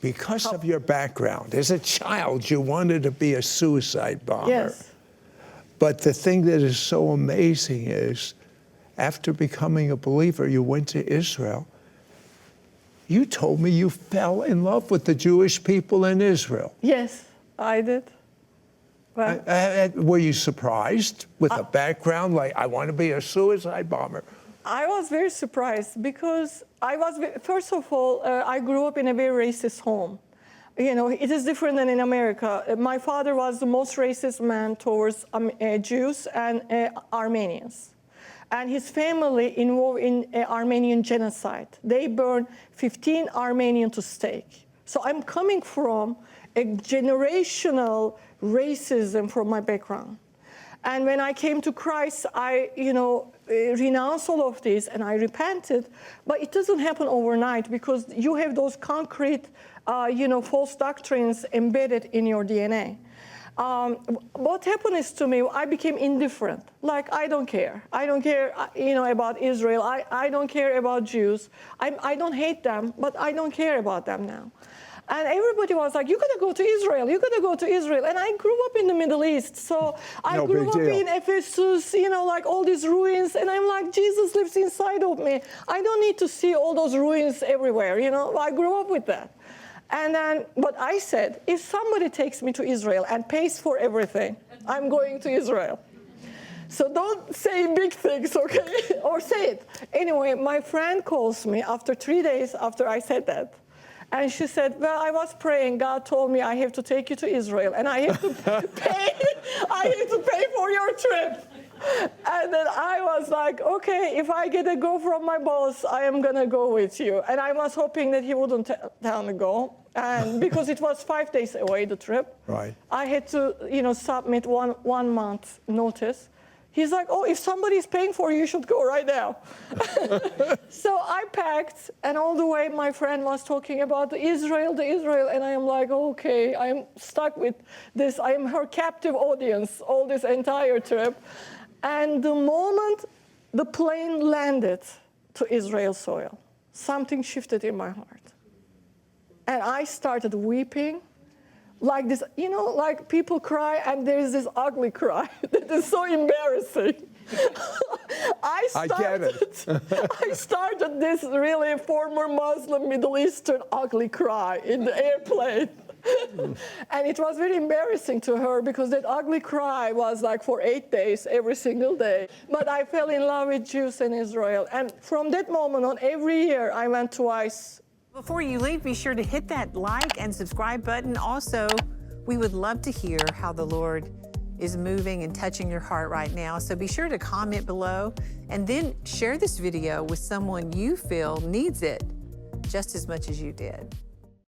Because of your background. As a child, you wanted to be a suicide bomber. Yes. But the thing that is so amazing is, after becoming a believer, you went to Israel. You told me you fell in love with the Jewish people in Israel. Yes, I did. Well, Were you surprised with a background like, I want to be a suicide bomber? I was very surprised because first of all, I grew up in a very racist home. You know, it is different than in America. My father was the most racist man towards Jews and Armenians. And his family involved in Armenian genocide. They burned 15 Armenians to stake. So I'm coming from a generational racism from my background. And when I came to Christ, I, renounced all of this and I repented. But it doesn't happen overnight because you have those concrete, false doctrines embedded in your DNA. What happened is to me, I became indifferent. Like, I don't care. I don't care, about Israel. I don't care about Jews. I don't hate them, but I don't care about them now. And everybody was like, you gotta go to Israel, you gotta go to Israel. And I grew up in the Middle East. So I grew up in Ephesus, like all these ruins. And I'm like, Jesus lives inside of me. I don't need to see all those ruins everywhere, I grew up with that. And then, but I said, if somebody takes me to Israel and pays for everything, I'm going to Israel. So don't say big things, okay? Or say it. Anyway, my friend calls me after 3 days after I said that. And she said, well, I was praying. God told me I have to take you to Israel, and I have to pay for your trip. And then I was like, okay, if I get a go from my boss, I am going to go with you. And I was hoping that he wouldn't tell me go. And because it was 5 days away, the trip, right. I had to, submit one month notice. He's like, oh, if somebody's paying for you, you should go right now. So I packed, and all the way my friend was talking about the Israel, and I am like, okay, I'm stuck with this. I am her captive audience all this entire trip. And the moment the plane landed to Israel soil, something shifted in my heart. And I started weeping. Like this, like people cry and there's this ugly cry that is so embarrassing. I get it. I started this really former Muslim Middle Eastern ugly cry in the airplane. And it was very embarrassing to her because that ugly cry was like for 8 days, every single day. But I fell in love with Jews and Israel. And from that moment on, every year I went twice. Before you leave, be sure to hit that like and subscribe button. Also, we would love to hear how the Lord is moving and touching your heart right now. So be sure to comment below and then share this video with someone you feel needs it just as much as you did.